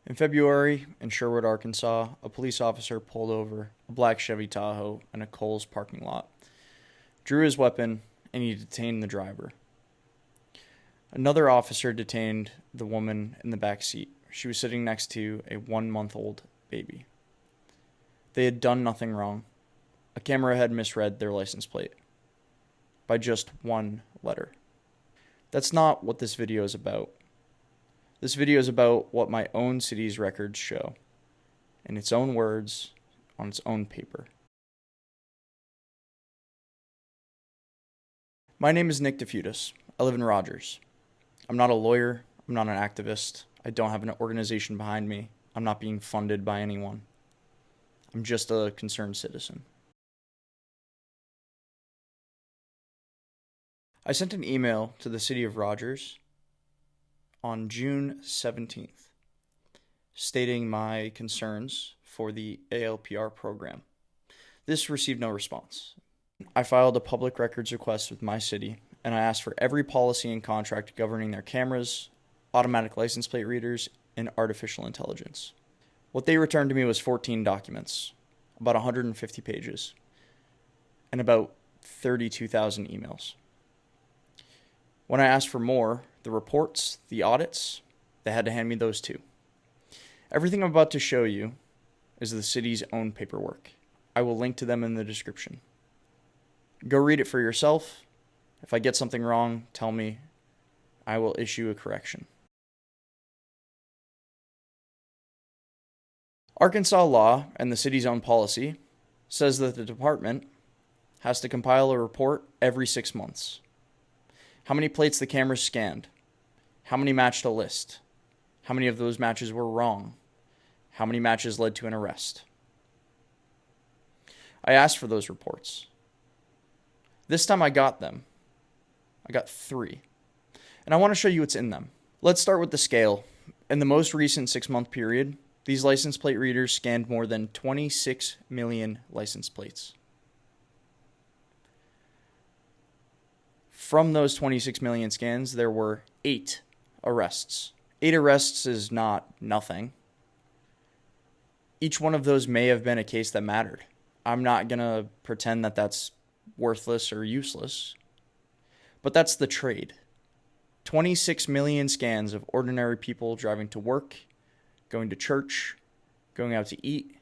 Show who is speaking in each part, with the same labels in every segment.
Speaker 1: In February, in Sherwood, Arkansas, a police officer pulled over a black Chevy Tahoe in a Kohl's parking lot, drew his weapon, and he detained the driver. Another officer detained the woman in the back seat. She was sitting next to a 1-month-old baby. They had done nothing wrong. A camera had misread their license plate by just one letter. That's not what this video is about. This video is about what my own city's records show, in its own words, on its own paper. My name is Nick DeFutis. I live in Rogers. I'm not a lawyer. I'm not an activist. I don't have an organization behind me. I'm not being funded by anyone. I'm just a concerned citizen. I sent an email to the city of Rogers on June 17th, stating my concerns for the ALPR program. This received no response. I filed a public records request with my city, and I asked for every policy and contract governing their cameras, automatic license plate readers, and artificial intelligence. What they returned to me was 14 documents, about 150 pages, and about 32,000 emails. When I asked for more, the reports, the audits, they had to hand me those too. Everything I'm about to show you is the city's own paperwork. I will link to them in the description. Go read it for yourself. If I get something wrong, tell me. I will issue a correction. Arkansas law and the city's own policy says that the department has to compile a report every 6 months. How many plates the cameras scanned? How many matched a list? How many of those matches were wrong? How many matches led to an arrest? I asked for those reports. This time I got them. I got 3. And I want to show you what's in them. Let's start with the scale. In the most recent 6-month period, these license plate readers scanned more than 26 million license plates. From those 26 million scans, there were 8 arrests. 8 arrests is not nothing. Each one of those may have been a case that mattered. I'm not going to pretend that that's worthless or useless. But that's the trade. 26 million scans of ordinary people driving to work, going to church, going out to eat,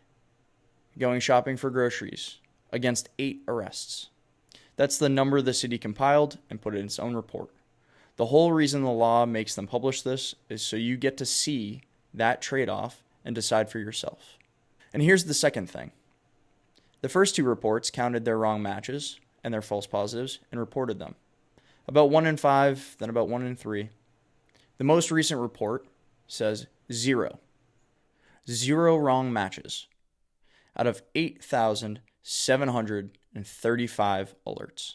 Speaker 1: going shopping for groceries, against 8 arrests. That's the number the city compiled and put in its own report. The whole reason the law makes them publish this is so you get to see that trade-off and decide for yourself. And here's the second thing. The first 2 reports counted their wrong matches and their false positives and reported them. About 1 in 5, then about 1 in 3. The most recent report says 0. 0 wrong matches out of 8,735 alerts.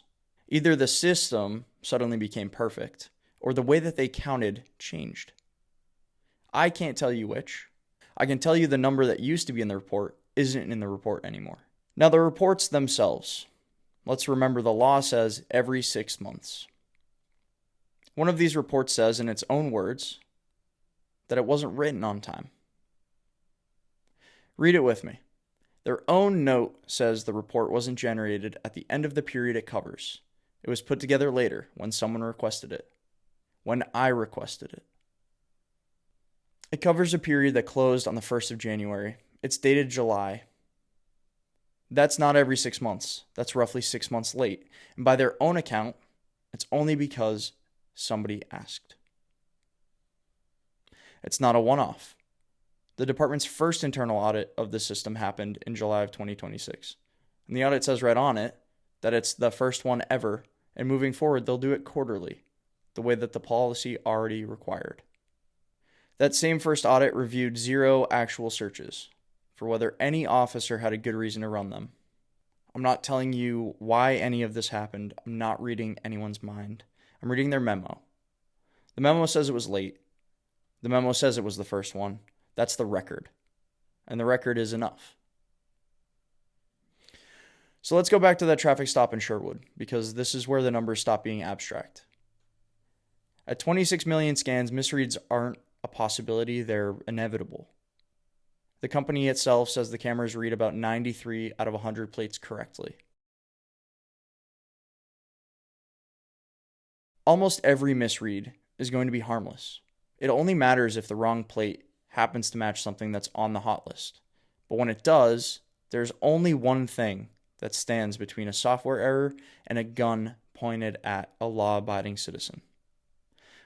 Speaker 1: Either the system suddenly became perfect, or the way that they counted changed. I can't tell you which. I can tell you the number that used to be in the report isn't in the report anymore. Now, the reports themselves. Let's remember the law says every 6 months. One of these reports says in its own words that it wasn't written on time. Read it with me. Their own note says the report wasn't generated at the end of the period it covers. It was put together later when someone requested it. When I requested it. It covers a period that closed on the 1st of January. It's dated July. That's not every 6 months. That's roughly 6 months late. And by their own account, it's only because somebody asked. It's not a one-off. The department's first internal audit of the system happened in July of 2026. And the audit says right on it that it's the first one ever, and moving forward, they'll do it quarterly, the way that the policy already required. That same first audit reviewed 0 actual searches for whether any officer had a good reason to run them. I'm not telling you why any of this happened. I'm not reading anyone's mind. I'm reading their memo. The memo says it was late. The memo says it was the first one. That's the record. And the record is enough. So let's go back to that traffic stop in Sherwood, because this is where the numbers stop being abstract. At 26 million scans, misreads aren't a possibility, they're inevitable. The company itself says the cameras read about 93 out of 100 plates correctly. Almost every misread is going to be harmless. It only matters if the wrong plate happens to match something that's on the hot list. But when it does, there's only one thing that stands between a software error and a gun pointed at a law-abiding citizen: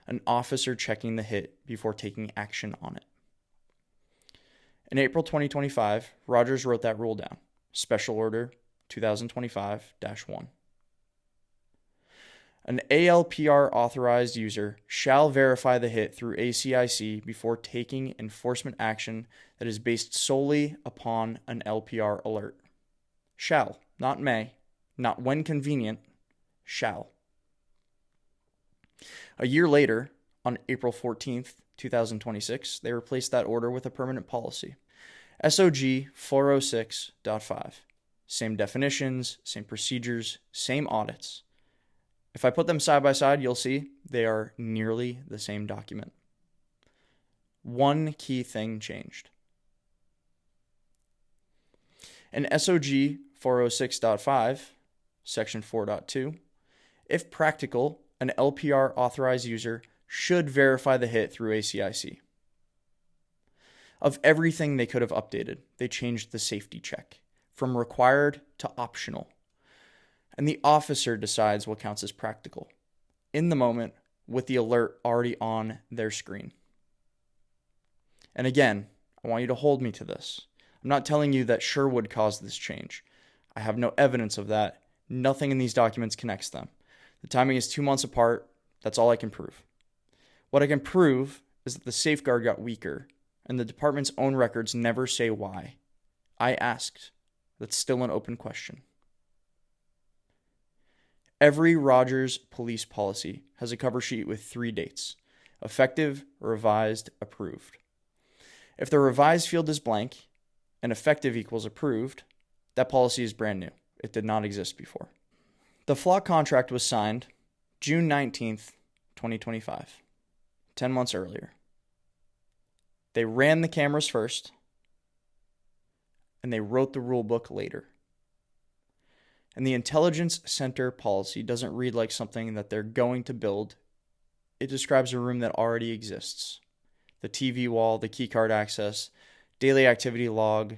Speaker 1: an officer checking the hit before taking action on it. In April 2025, Rogers wrote that rule down, Special Order 2025-1. An ALPR authorized user shall verify the hit through ACIC before taking enforcement action that is based solely upon an LPR alert. Shall, not may, not when convenient, shall. A year later, on April 14th, 2026, they replaced that order with a permanent policy, SOG 406.5. Same definitions, same procedures, same audits. If I put them side by side, you'll see they are nearly the same document. One key thing changed. In SOG 406.5, Section 4.2, if practical, an LPR authorized user should verify the hit through ACIC. Of everything they could have updated, they changed the safety check from required to optional. And the officer decides what counts as practical, in the moment, with the alert already on their screen. And again, I want you to hold me to this. I'm not telling you that Sherwood caused this change. I have no evidence of that. Nothing in these documents connects them. The timing is 2 months apart. That's all I can prove. What I can prove is that the safeguard got weaker, and the department's own records never say why. I asked. That's still an open question. Every Rogers police policy has a cover sheet with 3 dates: effective, revised, approved. If the revised field is blank and effective equals approved, that policy is brand new. It did not exist before. The Flock contract was signed June 19th, 2025, 10 months earlier. They ran the cameras first, and they wrote the rule book later. And the Intelligence Center policy doesn't read like something that they're going to build. It describes a room that already exists. The TV wall, the keycard access, daily activity log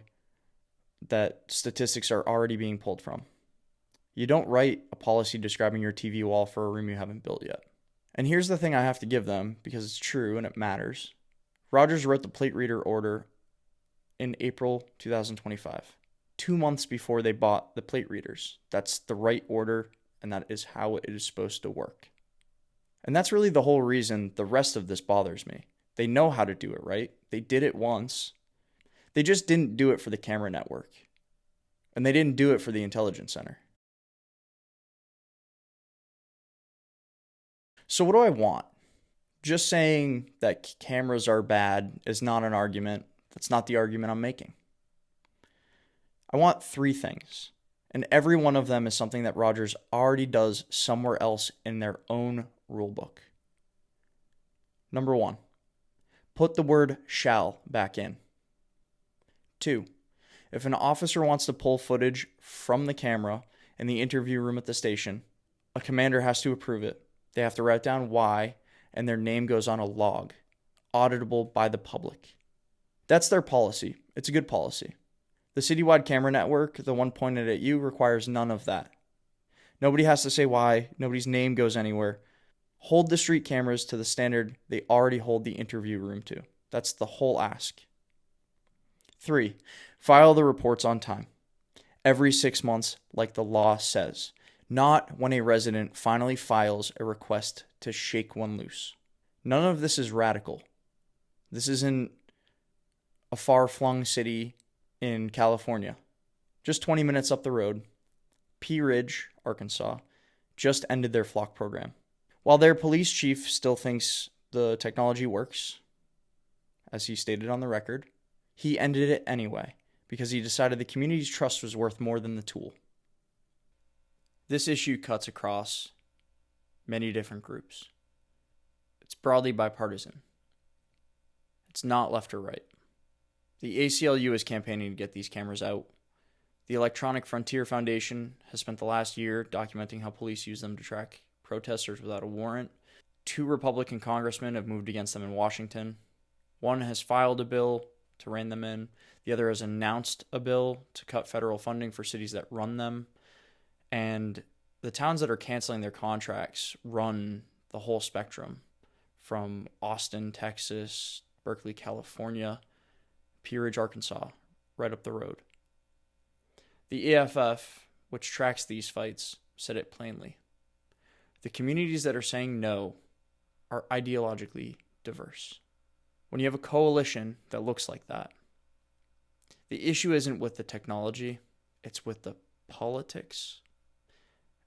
Speaker 1: that statistics are already being pulled from. You don't write a policy describing your TV wall for a room you haven't built yet. And here's the thing I have to give them, because it's true and it matters. Rogers wrote the plate reader order in April 2025. 2 months before they bought the plate readers. That's the right order, and that is how it is supposed to work. And that's really the whole reason the rest of this bothers me. They know how to do it right. They did it once. They just didn't do it for the camera network. And they didn't do it for the Intelligence Center. So what do I want? Just saying that cameras are bad is not an argument. That's not the argument I'm making. I want 3 things, and every one of them is something that Rogers already does somewhere else in their own rulebook. Number 1, put the word shall back in. 2, if an officer wants to pull footage from the camera in the interview room at the station, a commander has to approve it. They have to write down why, and their name goes on a log, auditable by the public. That's their policy. It's a good policy. The citywide camera network, the one pointed at you, requires none of that. Nobody has to say why. Nobody's name goes anywhere. Hold the street cameras to the standard they already hold the interview room to. That's the whole ask. 3, file the reports on time. Every 6 months, like the law says. Not when a resident finally files a request to shake one loose. None of this is radical. This isn't a far-flung city in California. Just 20 minutes up the road, Pea Ridge, Arkansas, just ended their Flock program. While their police chief still thinks the technology works, as he stated on the record, he ended it anyway because he decided the community's trust was worth more than the tool. This issue cuts across many different groups. It's broadly bipartisan. It's not left or right. The ACLU is campaigning to get these cameras out. The Electronic Frontier Foundation has spent the last year documenting how police use them to track protesters without a warrant. 2 Republican congressmen have moved against them in Washington. One has filed a bill to rein them in. The other has announced a bill to cut federal funding for cities that run them. And the towns that are canceling their contracts run the whole spectrum, from Austin, Texas, Berkeley, California, Pea Ridge, Arkansas, right up the road. The EFF, which tracks these fights, said it plainly. The communities that are saying no are ideologically diverse. When you have a coalition that looks like that, the issue isn't with the technology, it's with the politics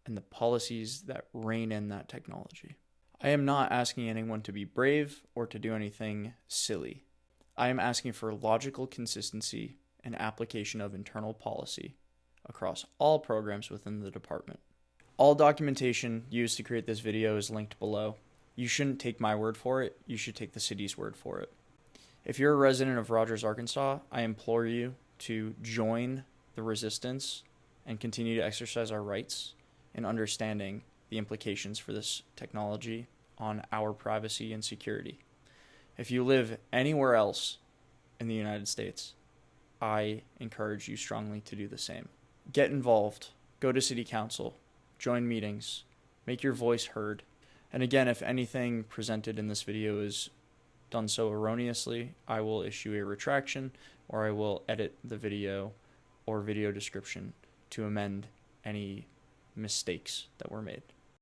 Speaker 1: and the policies that rein in that technology. I am not asking anyone to be brave or to do anything silly. I am asking for logical consistency and application of internal policy across all programs within the department. All documentation used to create this video is linked below. You shouldn't take my word for it, you should take the city's word for it. If you're a resident of Rogers, Arkansas, I implore you to join the resistance and continue to exercise our rights in understanding the implications for this technology on our privacy and security. If you live anywhere else in the United States, I encourage you strongly to do the same. Get involved, go to city council, join meetings, make your voice heard. And again, if anything presented in this video is done so erroneously, I will issue a retraction or I will edit the video or video description to amend any mistakes that were made.